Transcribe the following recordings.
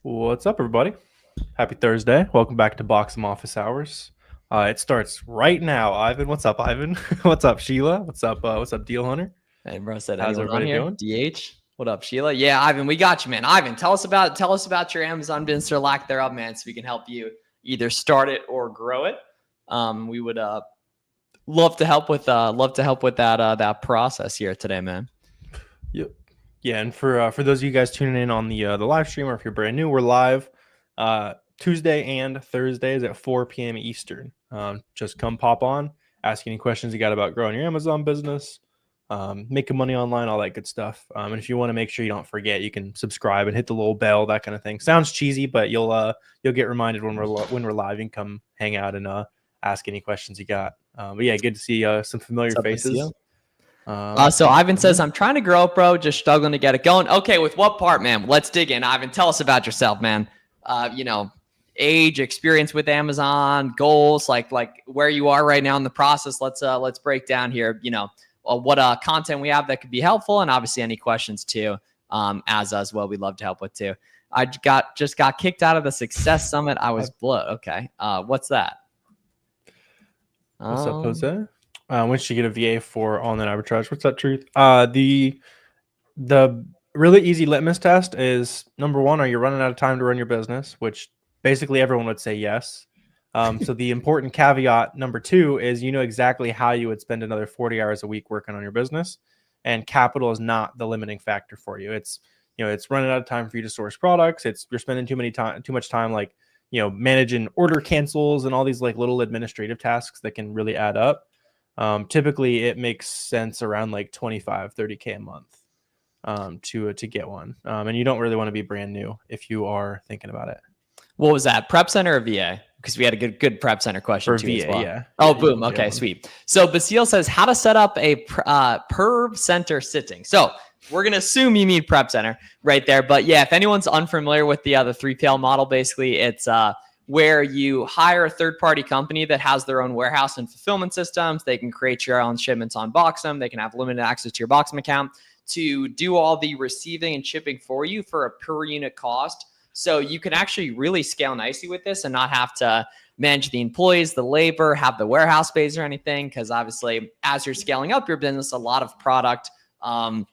What's up, everybody? Happy Thursday. Welcome back to Boxem Office Hours. It starts right now. Ivan, what's up, Ivan? What's up, Sheila? What's up, Deal Hunter? Hey, bro, said How's anyone on everybody here? doing? DH. What up, Sheila? Yeah, Ivan, we got you, man. Ivan, tell us about your Amazon business or lack thereof, man, so we can help you either start it or grow it. We would love to help with that process here today, man. Yep. Yeah, and for those of you guys tuning in on the live stream, or if you're brand new, we're live Tuesday and Thursdays at 4 p.m. Eastern. Just come pop on, ask any questions you got about growing your Amazon business, making money online, all that good stuff. And if you want to make sure you don't forget, you can subscribe and hit the little bell, that kind of thing. Sounds cheesy, but you'll get reminded when we're live. You can come hang out and ask any questions you got. But yeah, good to see some familiar faces. So Ivan says, I'm trying to grow, bro, just struggling to get it going. Okay, with what part, man? Let's dig in. Ivan, tell us about yourself, man. Age, experience with Amazon, goals, like where you are right now in the process. Let's break down here, what content we have that could be helpful, and obviously any questions too, as well. We'd love to help with too. I just got kicked out of the Success Summit. I was blown. Okay. What's that? What's up, Jose? When should you get a VA for online arbitrage? What's that truth? The really easy litmus test is, number one, are you running out of time to run your business? Which basically everyone would say yes. So the important caveat number two is you know exactly how you would spend another 40 hours a week working on your business, and capital is not the limiting factor for you. It's running out of time for you to source products. You're spending too much time like managing order cancels and all these like little administrative tasks that can really add up. Typically it makes sense around like 25-30K a month to get one. And you don't really want to be brand new if you are thinking about it. What was that? Prep Center or VA? Because we had a good Prep Center question for too VA, as well. Yeah. Oh, boom. Okay, sweet. So Basile says how to set up a Perv Center sitting. So we're going to assume you mean Prep Center right there. But yeah, if anyone's unfamiliar with the 3PL model, basically it's where you hire a third-party company that has their own warehouse and fulfillment systems. They can create your own shipments on Boxem. They can have limited access to your Boxem account to do all the receiving and shipping for you for a per unit cost. So you can actually really scale nicely with this and not have to manage the employees, the labor, have the warehouse space or anything. Because obviously, as you're scaling up your business, a lot of product, can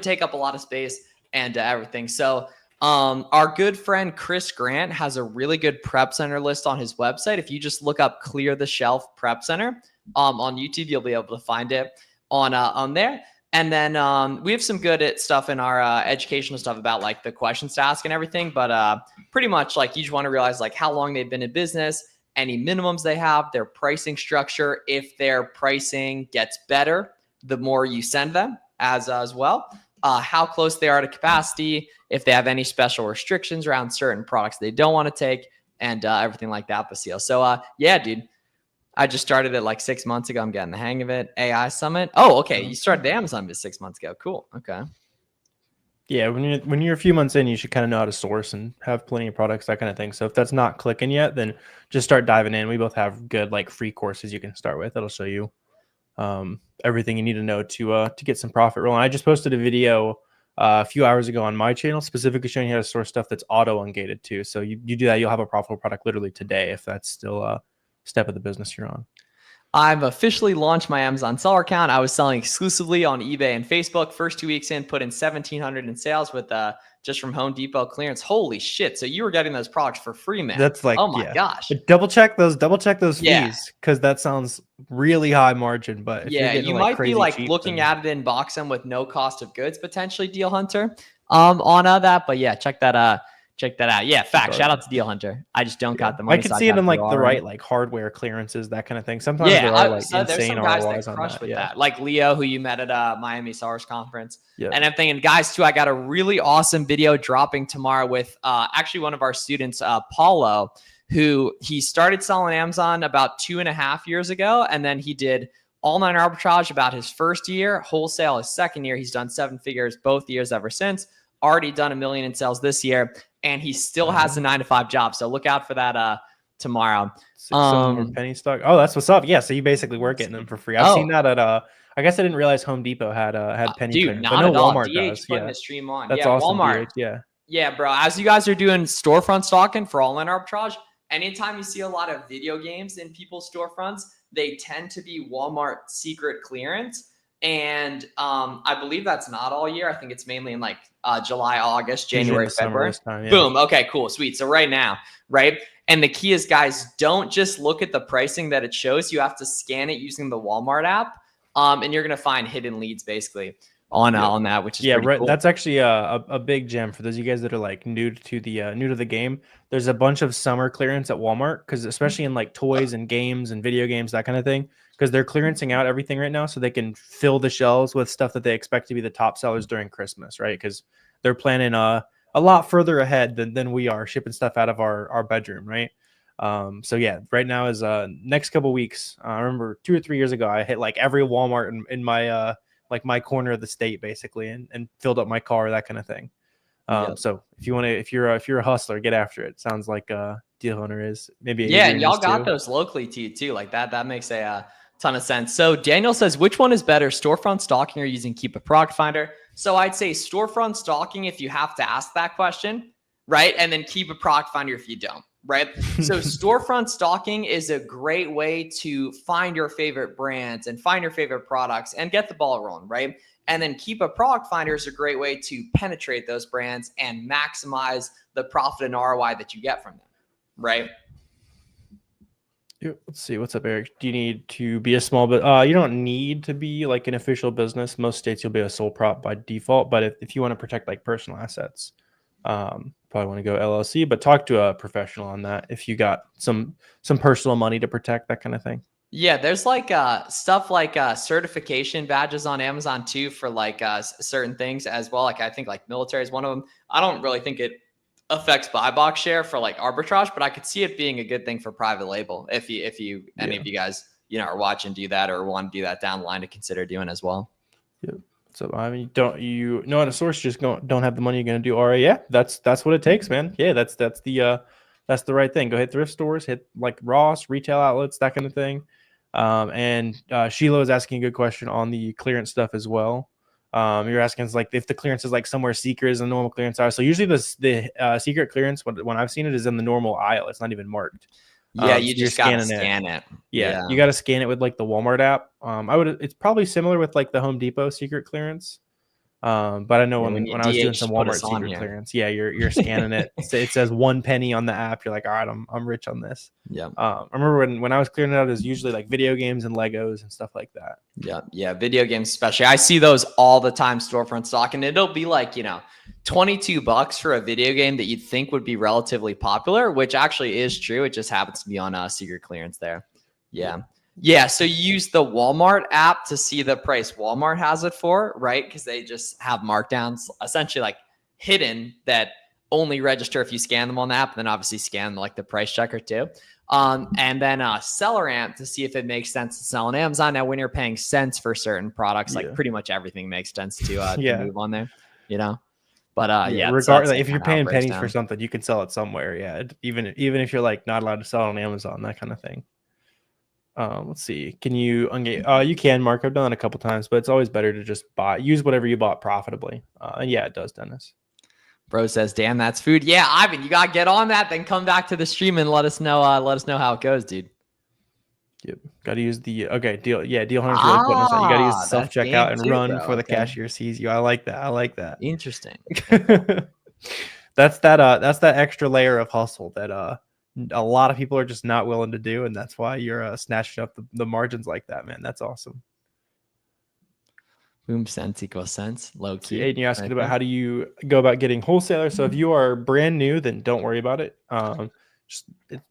take up a lot of space and everything. So our good friend Chris Grant has a really good Prep Center list on his website. If you just look up Clear the Shelf Prep Center on YouTube, you'll be able to find it on there. And then we have some good stuff in our educational stuff about like the questions to ask and everything. But pretty much like you just want to realize like how long they've been in business, any minimums they have, their pricing structure. If their pricing gets better, the more you send them as well. How close they are to capacity, if they have any special restrictions around certain products they don't want to take, and everything like that, Basile. So yeah, dude. I just started it like 6 months ago. I'm getting the hang of it. AI Summit. Oh, okay. You started the Amazon business 6 months ago. Cool. Okay. Yeah, when you're a few months in, you should kind of know how to source and have plenty of products, that kind of thing. So if that's not clicking yet, then just start diving in. We both have good like free courses you can start with. That'll show you everything you need to know to get some profit rolling. I just posted a video a few hours ago on my channel specifically showing you how to source stuff that's auto ungated too. So you do that, you'll have a profitable product literally today if that's still step of the business you're on. I've officially launched my Amazon seller account. I was selling exclusively on eBay and Facebook. First 2 weeks in, put in 1,700 in sales with just from Home Depot clearance. Holy shit! So you were getting those products for free, man. That's like, oh my gosh. But double check those fees because that sounds really high margin. But if yeah, you like might be like cheap, looking at it in Boxem with no cost of goods potentially, Deal Hunter, on that. But yeah, check that out. Yeah, fact. Shout out to Deal Hunter. I just don't got the money. I can see it in like the right like hardware clearances, that kind of thing. Sometimes there are like insane ROIs on that. Yeah, like Leo, who you met at Miami SARS conference, and everything. And guys, too, I got a really awesome video dropping tomorrow with actually one of our students, Paulo, who he started selling Amazon about 2.5 years ago, and then he did online arbitrage about his first year, wholesale his second year. He's done 7 figures both years ever since. Already done $1 million in sales this year. And he still has a 9-to-5 job. So look out for that tomorrow. Penny stock. Oh, that's what's up. Yeah. So you basically were getting them for free. I've seen that at I guess I didn't realize Home Depot had penny. Dude, not at all. DH putting the stream on. That's yeah, awesome. Walmart. DH, yeah. Yeah, bro. As you guys are doing storefront stocking for online arbitrage, anytime you see a lot of video games in people's storefronts, they tend to be Walmart secret clearance. And I believe that's not all year. I think it's mainly in like July, August, Usually in January, the summer February. this time. Yeah. Boom. Okay, cool. Sweet. So right now, right? And the key is, guys, don't just look at the pricing that it shows. You have to scan it using the Walmart app. And you're going to find hidden leads basically on that, which is pretty right. cool. That's actually a big gem for those of you guys that are like new to the game. There's a bunch of summer clearance at Walmart, because especially in like toys and games and video games, that kind of thing, because they're clearancing out everything right now so they can fill the shelves with stuff that they expect to be the top sellers during Christmas, right? Because they're planning a lot further ahead than we are, shipping stuff out of our bedroom, right? So yeah, right now is next couple weeks. I remember 2 or 3 years ago, I hit like every Walmart in my like my corner of the state basically, and filled up my car, that kind of thing. So if you want to, if you're a hustler, get after it. Sounds like Deal Hunter is. Maybe Yeah, Adrian and y'all is got too. those locally to you too. Like that makes a ton of sense. So Daniel says, which one is better, storefront stalking or using Keep a Product Finder? So I'd say storefront stalking if you have to ask that question, right? And then Keep a Product Finder if you don't, right? So storefront stalking is a great way to find your favorite brands and find your favorite products and get the ball rolling, right? And then Keep a Product Finder is a great way to penetrate those brands and maximize the profit and ROI that you get from them, right? Let's see, what's up, Eric? Do you need to be a small bit? You don't need to be like an official business. Most states you'll be a sole prop by default, but if you want to protect like personal assets, probably want to go LLC. But talk to a professional on that if you got some personal money to protect, that kind of thing. Yeah, there's like stuff like certification badges on Amazon too for like certain things as well. Like I think like military is one of them. I don't really think it affects buy box share for like arbitrage, but I could see it being a good thing for private label if you any of you guys are watching do that or want to do that down the line to consider doing as well. Yeah. So I mean, don't you know how to source? Just don't have the money, you're gonna do RA. Yeah, that's what it takes, man. Yeah, that's the right thing. Go hit thrift stores, hit like Ross, retail outlets, that kind of thing. And Sheila is asking a good question on the clearance stuff as well. You're asking like if the clearance is like somewhere secret as the normal clearance are. So usually the secret clearance, when I've seen it, is in the normal aisle. It's not even marked. Yeah, you so just gotta scan it. Yeah, you got to scan it with like the Walmart app. It's probably similar with like the Home Depot secret clearance. But I know when I was doing some Walmart secret clearance, yeah, you're scanning it. It says 1 penny on the app. You're like, all right, I'm rich on this. Yeah. I remember when I was clearing it out, it was usually like video games and Legos and stuff like that. Yeah, video games especially. I see those all the time, storefront stock, and it'll be like $22 for a video game that you'd think would be relatively popular, which actually is true. It just happens to be on secret clearance there. Yeah, so you use the Walmart app to see the price Walmart has it for, right? Because they just have markdowns essentially like hidden that only register if you scan them on the app, and then obviously scan like the price checker too. And then seller amp to see if it makes sense to sell on Amazon. Now, when you're paying cents for certain products, like pretty much everything makes sense to move on there, But regardless, if you're paying pennies for something, you can sell it somewhere. Yeah, even if you're like not allowed to sell it on Amazon, that kind of thing. Let's see. Can you ungate? You can, Mark. I've done it a couple times, but it's always better to just use whatever you bought profitably. And yeah, it does, Dennis. Bro says, "Damn, that's food." Yeah, Ivan, you gotta get on that. Then come back to the stream and let us know. Let us know how it goes, dude. Yep. Got to use the deal. Yeah, Deal Hunter's really putting us on. You got to use self checkout and run before the cashier sees you. I like that. Interesting. That's that extra layer of hustle that a lot of people are just not willing to do, and that's why you're snatching up the margins like that, man. That's awesome. Boom, cents equals cents, low key. Aiden, you're asking about how do you go about getting wholesalers. So if you are brand new, then don't worry about it. Just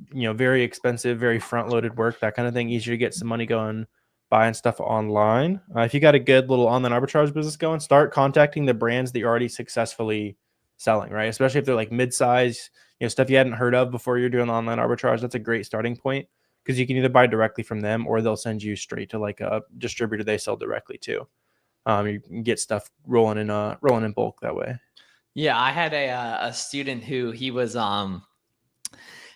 very expensive, very front loaded work, that kind of thing. Easier to get some money going, buying stuff online. If you got a good little online arbitrage business going, start contacting the brands that you're already successfully selling, right? Especially if they're like mid-size, stuff you hadn't heard of before you're doing online arbitrage. That's a great starting point because you can either buy directly from them or they'll send you straight to like a distributor they sell directly to. You can get stuff rolling in bulk that way. Yeah, I had a student who he was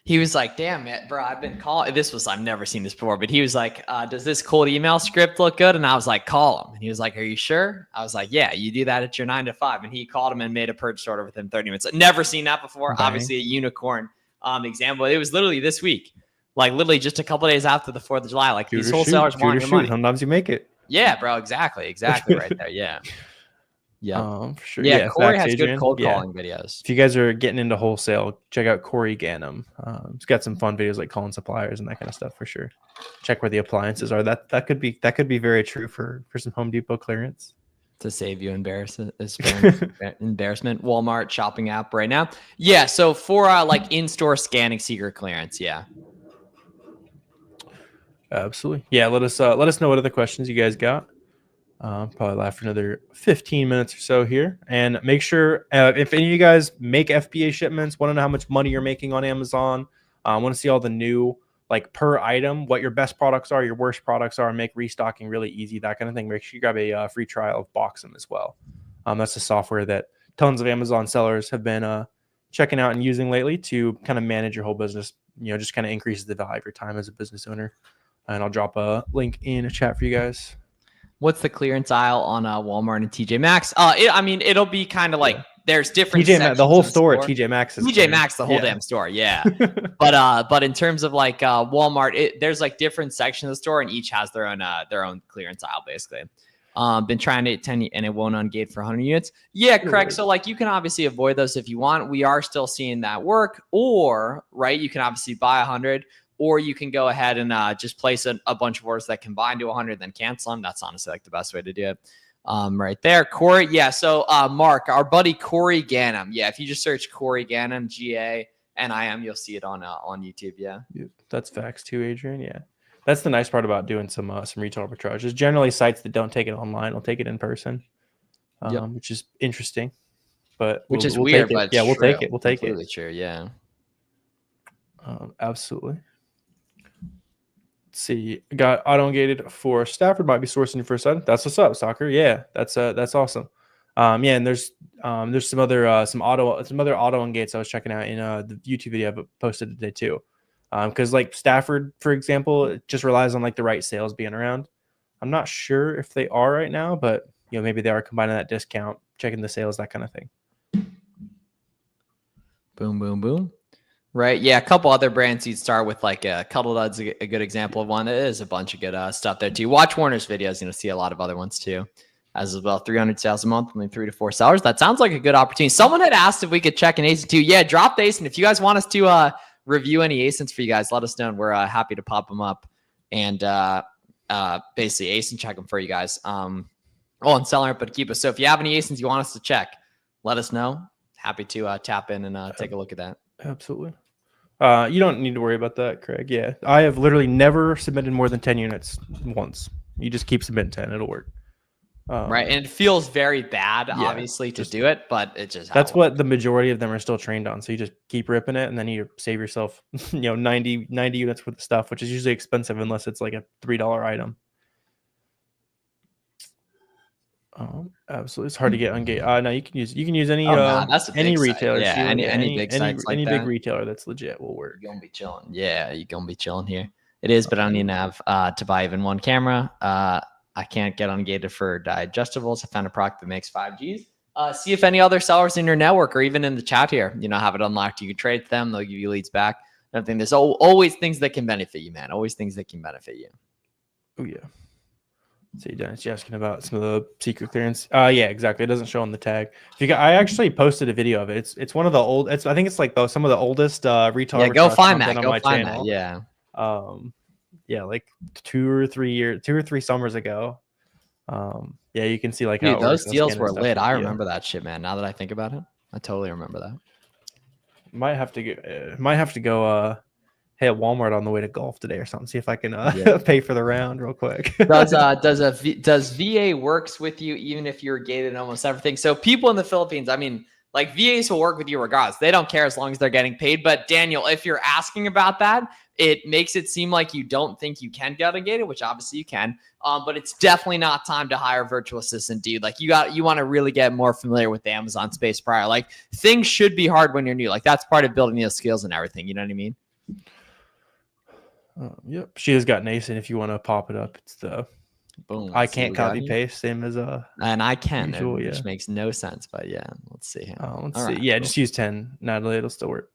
He was like, damn it, bro, I've been calling. I've never seen this before, but he was like, does this cold email script look good? And I was like, call him. And he was like, are you sure? I was like, yeah, you do that at your 9 to 5. And he called him and made a purchase order within 30 minutes. Never seen that before. Dang. Obviously a unicorn example. It was literally this week, like literally just a couple days after the 4th of July. Like these wholesalers want your money. Sometimes you make it. Yeah, bro. Exactly right there. Yeah. Yeah. For sure. Yeah, Corey has Adrian. good cold calling videos. If you guys are getting into wholesale, check out Corey Ganem. He's got some fun videos like calling suppliers and that kind of stuff for sure. Check where the appliances are. That could be very true for some Home Depot clearance. To save you embarrassment. Walmart shopping app right now. Yeah, so for like in-store scanning secret clearance, yeah. Absolutely. Yeah, let us know what other questions you guys got. Probably last for another 15 minutes or so here, and make sure if any of you guys make FBA shipments, want to know how much money you're making on Amazon, want to see all the new like per item, what your best products are, your worst products are, and make restocking really easy, that kind of thing. Make sure you grab a free trial of Boxem as well. That's the software that tons of Amazon sellers have been checking out and using lately to kind of manage your whole business. Just kind of increases the value of your time as a business owner. And I'll drop a link in a chat for you guys. What's the clearance aisle on Walmart and TJ Maxx? It'll be kind of like there's different sections the whole of the store at TJ Maxx is TJ Maxx, the whole damn store, yeah. but in terms of like Walmart, there's like different sections of the store, and each has their own clearance aisle basically. Been trying to 10 and it won't ungate for 100 units. Yeah, correct. So like you can obviously avoid those if you want. We are still seeing that work, or right, you can obviously buy 100. Or you can go ahead and just place a bunch of orders that combine to 100, then cancel them. That's honestly like the best way to do it. Right there. Corey. Yeah. So Mark, our buddy Corey Ganem. Yeah. If you just search Corey Ganem, GANIM, you'll see it on YouTube. Yeah. That's facts too, Adrian. Yeah. That's the nice part about doing some retail arbitrage. There's generally sites that don't take it online. Will take it in person, which is interesting. But we'll weird. But yeah, we'll take it. We'll take it. True. Yeah. Absolutely. See, got auto ungated for Stafford, might be sourcing for a sudden. That's what's up, soccer. Yeah, that's awesome. And there's some other auto ungates I was checking out in the YouTube video I posted today too. Because like Stafford, for example, it just relies on like the right sales being around. I'm not sure if they are right now, but maybe they are combining that discount, checking the sales, that kind of thing. Boom, boom, boom. Right. Yeah. A couple other brands you'd start with, like Cuddle Dud's a good example of one. There is a bunch of good stuff there too. Watch Warner's videos, see a lot of other ones too. As well, 300 sales a month, only 3 to 4 sellers. That sounds like a good opportunity. Someone had asked if we could check an ASIN too. Yeah, drop the ASIN. If you guys want us to review any ASINs for you guys, let us know, and we're happy to pop them up and basically ASIN check them for you guys. And seller but keep us. So if you have any ASINs you want us to check, let us know. Happy to tap in and take a look at that. Absolutely. You don't need to worry about that, Craig. Yeah, I have literally never submitted more than 10 units once. You just keep submitting 10; it'll work. Right, and it feels very bad, obviously, to do it, but it just that's what the majority of them are still trained on. So you just keep ripping it, and then you save yourself, 90 units worth of stuff, which is usually expensive unless it's like a $3 item. Absolutely, it's hard to get ungate. No, you can use any any retailer. Yeah, any big sites like that. Big retailer that's legit will work. You're gonna be chilling. Yeah, you're gonna be chilling here. It is, but I don't even have to buy even one camera. I can't get ungated for digestibles. I found a product that makes 5Gs. See if any other sellers in your network or even in the chat here, have it unlocked. You can trade them. They'll give you leads back. I think there's always things that can benefit you, man. Always things that can benefit you. Oh yeah. See, Dennis, you're asking about some of the secret clearance. Yeah, exactly. It doesn't show on the tag. I actually posted a video of it. It's one of the old. I think it's like some of the oldest retail. Yeah, go find that. Go find that. Yeah. Yeah, like 2 or 3 summers ago. Yeah, you can see like dude, those deals were lit. I remember that shit, man. Now that I think about it, I totally remember that. Might have to go. Hey, at Walmart on the way to golf today or something. See if I can pay for the round real quick. Does VA works with you even if you're gated in almost everything? So people in the Philippines, I mean, like VAs will work with you regardless. They don't care as long as they're getting paid. But Daniel, if you're asking about that, it makes it seem like you don't think you can get ungated, which obviously you can. But it's definitely not time to hire a virtual assistant, dude. Like you want to really get more familiar with the Amazon space prior. Like things should be hard when you're new. Like that's part of building those skills and everything. You know what I mean? Yep, she has got Nason. If you want to pop it up, it's the Boom. I let's see what can't we got copy here. paste, same as And I can, usual. which Yeah. makes no sense. But yeah, let's see here. Let's All see. right, Yeah, cool. just use 10, Natalie. It'll still work.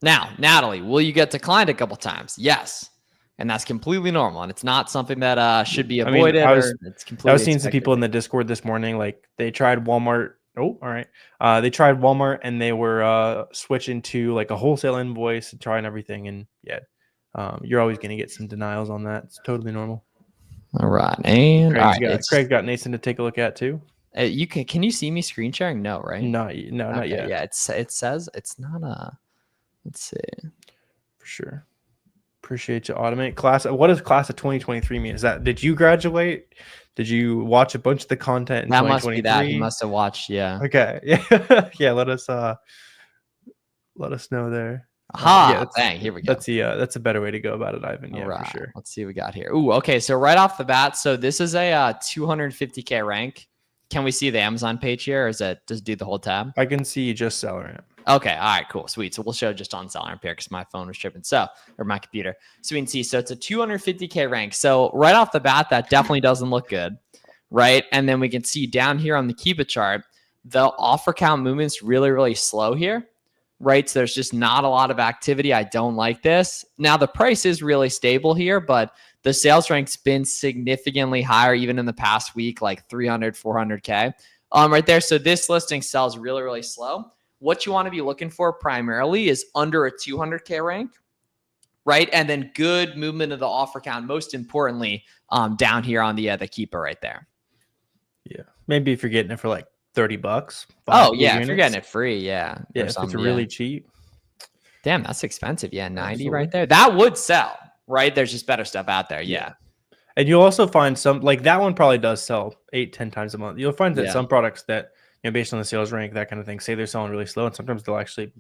Now, Natalie, will you get declined a couple times? Yes. And that's completely normal. And it's not something that should be I mean, avoided or it's completely I was seeing some expected. people in the Discord this morning, like they tried Walmart. Oh, all right. They tried Walmart and they were switching to like a wholesale invoice and trying everything. And yeah, you're always going to get some denials on that. It's totally normal. All right. And all right. Craig got Nathan to take a look at too. You can you see me screen sharing? No, right? Not yet. Yeah, it says it's not a. Let's see. For sure. Appreciate you, automate class. What does class of 2023 mean? Is that did you graduate? Did you watch a bunch of the content in That 2023? must be that. He must have watched. Yeah. Okay. Yeah. Yeah. Let us know there. Aha! Bang! Here we go. That's a better way to go about it, Ivan. Yeah, right. for sure. Let's see what we got here. Ooh, okay. So right off the bat, so this is a 250K rank. Can we see the Amazon page here, or is it just do the whole tab? I can see just seller amp. Okay. All right. Cool. Sweet. So we'll show just on seller amp here because my phone was tripping. So, or my computer. So we can see. So it's a 250K rank. So right off the bat, that definitely doesn't look good, right? And then we can see down here on the Kiva chart, the offer count movement's really, really slow here, right? So there's just not a lot of activity. I don't like this. Now the price is really stable here, but the sales rank's been significantly higher even in the past week, like 300, 400K right there. So this listing sells really, really slow. What you want to be looking for primarily is under a 200K rank, right? And then good movement of the offer count. Most importantly, down here on the keeper right there. Yeah. Maybe if you're getting it for like $30. Oh yeah. If you're getting it free. Yeah. Yeah. If it's really cheap. Damn, that's expensive. Yeah. 90 right there. That would sell. Right? There's just better stuff out there. Yeah. And you'll also find some like that one probably does sell 8-10 times a month. You'll find that some products that, you know, based on the sales rank, that kind of thing, say they're selling really slow, and sometimes they'll actually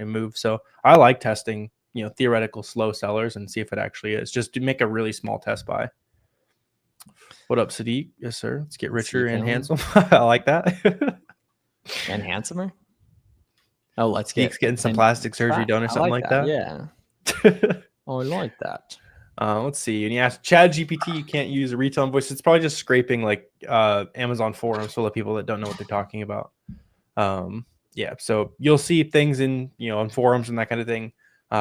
move. So I like testing, you know, theoretical slow sellers and see if it actually is. Just to make a really small test buy. What up, Sadiq? Yes, sir. Let's get richer and handsome. I like that. And handsomer. Oh, let's getting some plastic surgery done or something like that. Yeah. Oh, I like that. Let's see. And you asked Chad GPT, you can't use a retail invoice. It's probably just scraping like Amazon forums full of people that don't know what they're talking about. Yeah. So you'll see things in, you know, on forums and that kind of thing.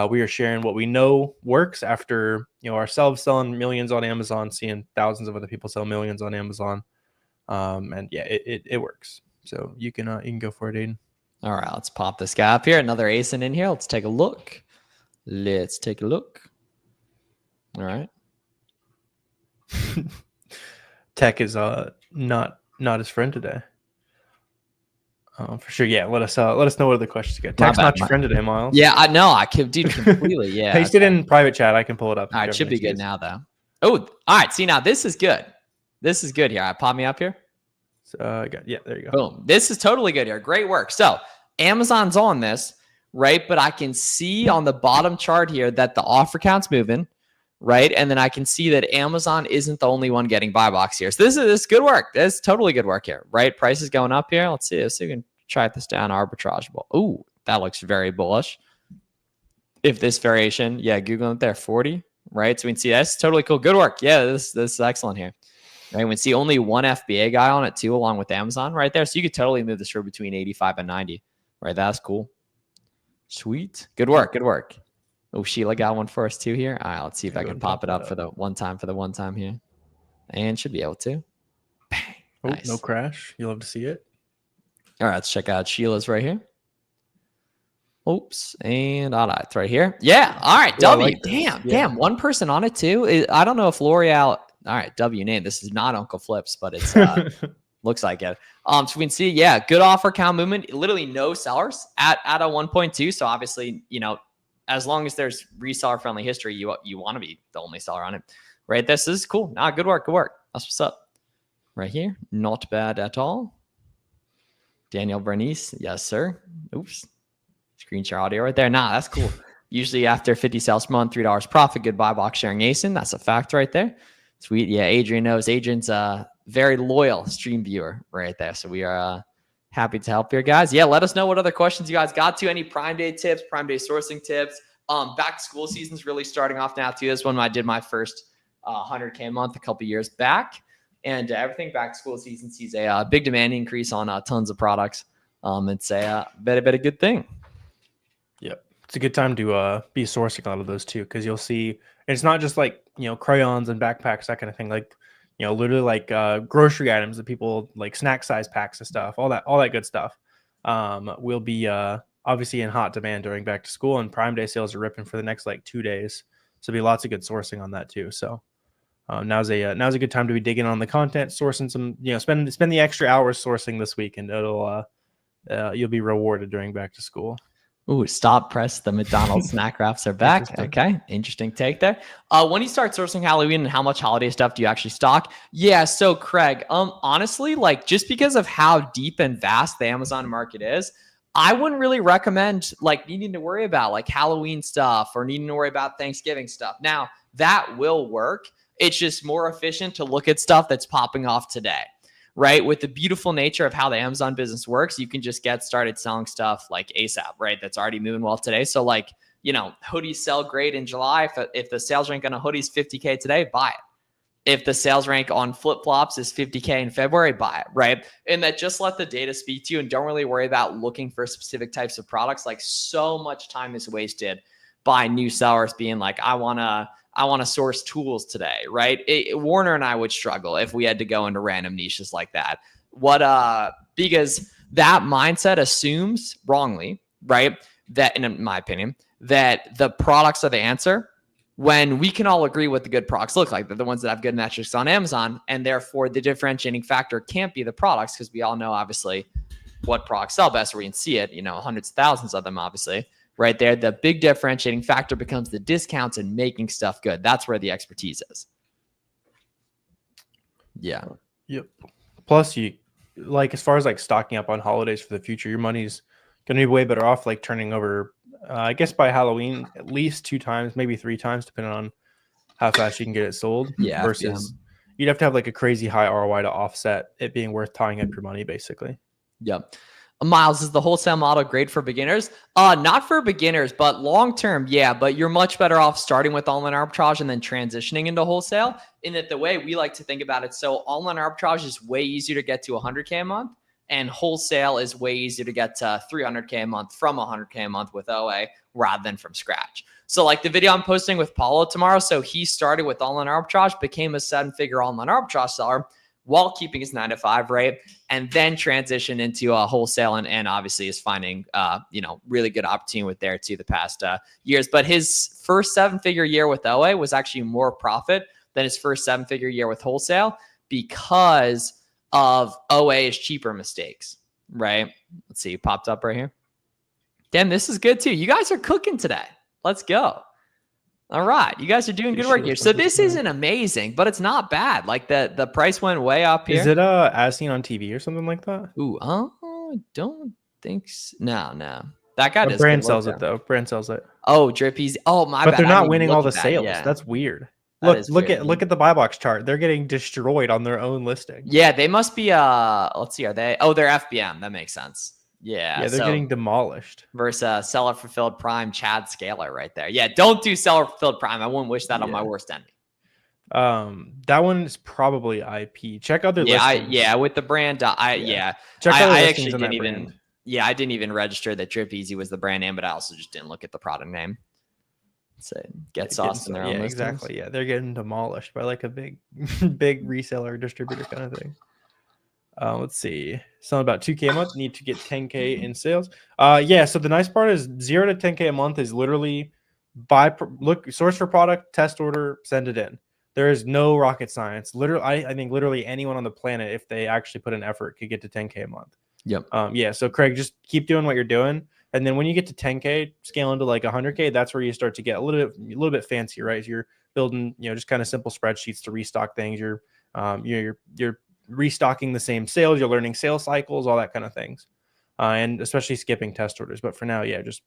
We are sharing what we know works after, you know, ourselves selling millions on Amazon, seeing thousands of other people sell millions on Amazon. And yeah, it works. So you can go for it, Aiden. All right, let's pop this guy up here. Another ASIN in here. Let's take a look. All right. Tech is not his friend today. For sure. Yeah. Let us know what other questions you got. Tech's not your friend today, Miles. Yeah, I know. I can, dude, completely. Yeah. Paste it in private chat. I can pull it up. All right, should be good now though. Oh, all right. See, now this is good. This is good here. All right, pop me up here. So yeah, there you go. Boom. This is totally good here. Great work. So Amazon's on this, right? But I can see on the bottom chart here that the offer count's moving, right? And then I can see that Amazon isn't the only one getting buy box here. So this is good work. This is totally good work here, right? Price is going up here. Let's see if we can try this down. Arbitrage. Ooh, that looks very bullish. If this variation, yeah, Google it there, 40, right? So we can see that's totally cool. Good work. Yeah, this is excellent here. Right, we can see only one FBA guy on it too, along with Amazon right there. So you could totally move this for between 85 and 90. Right, that's cool. Sweet. Good work. Good work. Oh, Sheila got one for us too here. All right, let's see if I can pop it up for the one time here. And should be able to. Bang. Oh, nice. No crash. You'll love to see it. All right, let's check out Sheila's right here. Oops. And all right, it's right here. Yeah. All right. W. Like damn. One person on it too. I don't know if L'Oreal. All right, W name. This is not Uncle Flips, but it's looks like it. So we can see, yeah, good offer count movement. Literally no sellers at a 1.2. So obviously, you know, as long as there's reseller friendly history, you want to be the only seller on it, right? This is cool. Nah, good work. Good work. That's what's up. Right here, not bad at all. Daniel Bernice, yes sir. Oops, screen share audio right there. Nah, that's cool. Usually after 50 sales per month, $3 profit. Good buy box sharing ASIN. That's a fact right there. Sweet. Yeah, Adrian knows. Adrian's a very loyal stream viewer right there. So we are happy to help here, guys. Yeah, let us know what other questions you guys got to. Any Prime Day tips, Prime Day sourcing tips, Back to school season's really starting off now too. This is when I did my first 100K a month a couple years back, and everything back to school season sees a big demand increase on tons of products. It's a bit a good thing. Yep, it's a good time to be sourcing a lot of those too, because you'll see it's not just like crayons and backpacks, that kind of thing. Like literally like grocery items that people like, snack size packs of stuff, all that good stuff. Will be obviously in hot demand during back to school, and Prime Day sales are ripping for the next like 2 days. So there'll be lots of good sourcing on that too. So now's a good time to be digging on the content, sourcing some, spend the extra hours sourcing this week, and it'll you'll be rewarded during back to school. Ooh, stop press. The McDonald's snack wraps are back. Okay. Interesting take there. When you start sourcing Halloween, and how much holiday stuff do you actually stock? Yeah. So Craig, honestly, like, just because of how deep and vast the Amazon market is, I wouldn't really recommend like needing to worry about like Halloween stuff or needing to worry about Thanksgiving stuff. Now that will work. It's just more efficient to look at stuff that's popping off today. Right? With the beautiful nature of how the Amazon business works, you can just get started selling stuff like ASAP, right? That's already moving well today. So like, hoodies sell great in July. If the sales rank on a hoodie is 50K today, buy it. If the sales rank on flip-flops is 50K in February, buy it, right? And that, just let the data speak to you, and don't really worry about looking for specific types of products. Like, so much time is wasted by new sellers being like, I want to source tools today, right? Warner and I would struggle if we had to go into random niches like that. Because that mindset assumes wrongly, right? That, in my opinion, that the products are the answer, when we can all agree what the good products look like. They're the ones that have good metrics on Amazon, and therefore the differentiating factor can't be the products, because we all know obviously what products sell best, or we can see it, hundreds of thousands of them, obviously. Right there, the big differentiating factor becomes the discounts and making stuff good. That's where the expertise is. Yeah. Yep. Plus, you like, as far as like stocking up on holidays for the future, your money's gonna be way better off like turning over. I guess by Halloween, at least 2 times, maybe 3 times, depending on how fast you can get it sold. Yeah. Versus you'd have to have like a crazy high ROI to offset it being worth tying up your money, basically. Yep. Miles, is the wholesale model great for beginners? Not for beginners, but long-term, yeah. But you're much better off starting with online arbitrage and then transitioning into wholesale, in that the way we like to think about it. So online arbitrage is way easier to get to 100K a month, and wholesale is way easier to get to 300K a month from 100K a month with OA, rather than from scratch. So like the video I'm posting with Paulo tomorrow. So he started with online arbitrage, became a 7-figure online arbitrage seller while keeping his 9-to-5, right? And then transition into a wholesale, and obviously is finding, really good opportunity with there too the past years. But his first 7-figure year with OA was actually more profit than his first 7-figure year with wholesale, because of OA's cheaper mistakes, right? Let's see, it popped up right here. Damn, this is good too. You guys are cooking today. Let's go. All right. You guys are doing good work here. So this isn't amazing, but it's not bad. Like the price went way up here. Is it as seen on TV or something like that? Ooh, don't think so. No. That guy does. Brand sells it though. Brand sells it. Oh, Drippy's. Oh, my bad. But they're not winning all the sales. Yeah. That's weird. That look at the buy box chart. They're getting destroyed on their own listing. Yeah, they must be let's see, are they? Oh, they're FBM. That makes sense. Yeah, they're getting demolished. Versus seller fulfilled prime Chad Scaler right there. Yeah, don't do seller fulfilled prime. I wouldn't wish that on my worst enemy. That one is probably IP. Check other listings. With the brand. Check other I listings actually on didn't that even. brand. Yeah, I didn't even register that Drip Easy was the brand name, but I also just didn't look at the product name. So get sauce in their own listings. Exactly. Yeah, they're getting demolished by like a big reseller distributor kind of thing. Let's see. Selling about 2K a month. Need to get 10K in sales. So the nice part is 0 to 10K a month is literally source for product, test order, send it in. There is no rocket science. Literally, I think literally anyone on the planet, if they actually put an effort, could get to 10K a month. Yep. So Craig, just keep doing what you're doing, and then when you get to 10K, scale into like 100K. That's where you start to get a little bit fancy, right? So you're building, just kind of simple spreadsheets to restock things. You're restocking the same sales. You're learning sales cycles, all that kind of things, and especially skipping test orders. But for now, just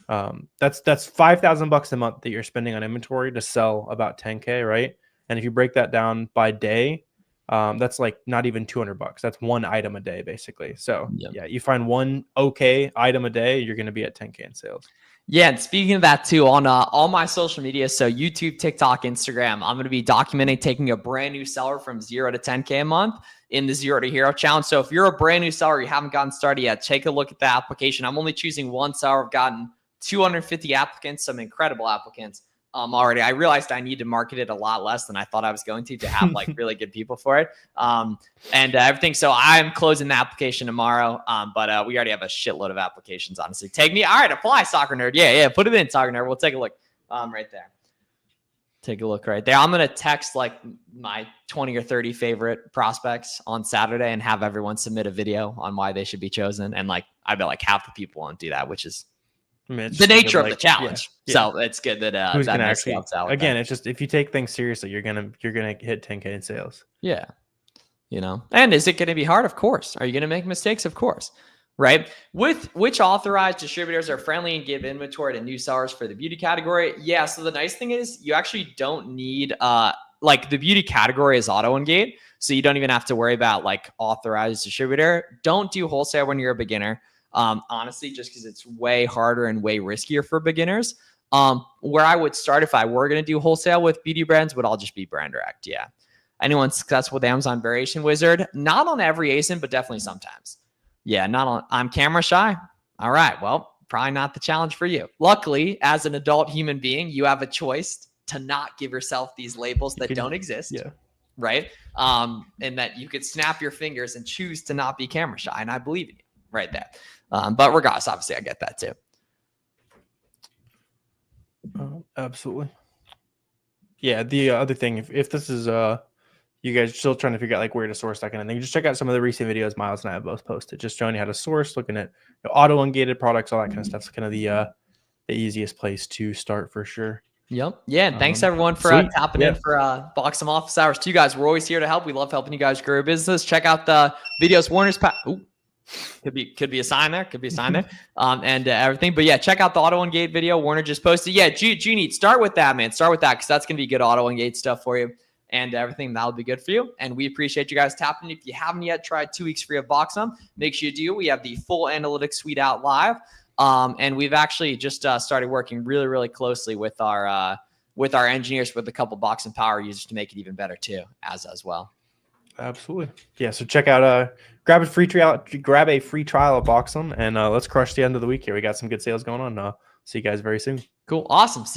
that's $5,000 a month that you're spending on inventory to sell about 10K, right? And if you break that down by day, That's like not even $200. That's one item a day, basically. So Yep. yeah, you find one okay item a day, you're going to be at 10K in sales. Yeah, and speaking of that too, on all my social media, so YouTube, TikTok, Instagram, I'm going to be documenting taking a brand new seller from 0 to 10K a month in the 0 to Hero Challenge. So if you're a brand new seller, you haven't gotten started yet, take a look at the application. I'm only choosing one seller. I've gotten 250 applicants, some incredible applicants already. I realized I need to market it a lot less than I thought I was going to have like really good people for it and everything. So I'm closing the application tomorrow, but we already have a shitload of applications, honestly. Take me. All right, apply, Soccer Nerd. Yeah, put it in, Soccer Nerd. We'll take a look right there. Take a look right there. I'm going to text like my 20 or 30 favorite prospects on Saturday and have everyone submit a video on why they should be chosen. And like, I bet like half the people won't do that, which is the nature of the challenge. Yeah. So it's good that who's that gonna actually helps out. Again, it's just if you take things seriously, you're gonna hit 10K in sales. Yeah, and is it going to be hard? Of course. Are you going to make mistakes? Of course. Right. With which authorized distributors are friendly and give inventory to new sellers for the beauty category? Yeah. So the nice thing is you actually don't need like the beauty category is auto engage, so you don't even have to worry about like authorized distributor. Don't do wholesale when you're a beginner. Honestly, just because it's way harder and way riskier for beginners. Where I would start if I were going to do wholesale with beauty brands would all just be brand direct. Yeah. Anyone successful with Amazon Variation Wizard? Not on every ASIN, but definitely sometimes. Yeah, not on. I'm camera shy. All right. Well, probably not the challenge for you. Luckily, as an adult human being, you have a choice to not give yourself these labels that don't exist. Yeah. Right. And that you could snap your fingers and choose to not be camera shy. And I believe in you right there. But regardless, obviously, I get that too. Absolutely. Yeah. The other thing, if this is you guys are still trying to figure out like where to source that kind of thing, just check out some of the recent videos Miles and I have both posted, just showing you how to source, looking at auto ungated products, all that kind of stuff. It's kind of the easiest place to start for sure. Yep. Yeah. And thanks everyone for tapping in for Boxem Office Hours 2, guys. We're always here to help. We love helping you guys grow your business. Check out the videos Warner's could be a sign there. Could be a sign there. And everything. But yeah, check out the auto engage video Warner just posted. Yeah, Genie, start with that, man. Start with that because that's gonna be good auto engage stuff for you and everything. That'll be good for you. And we appreciate you guys tapping. If you haven't yet tried 2 weeks free of Boxem, make sure you do. We have the full analytics suite out live. And we've actually just started working really, really closely with our engineers, with a couple Boxem power users to make it even better too, as well. Absolutely. Yeah. So check out, grab a free trial of Boxem, and let's crush the end of the week here. We got some good sales going on. See you guys very soon. Cool. Awesome. See you.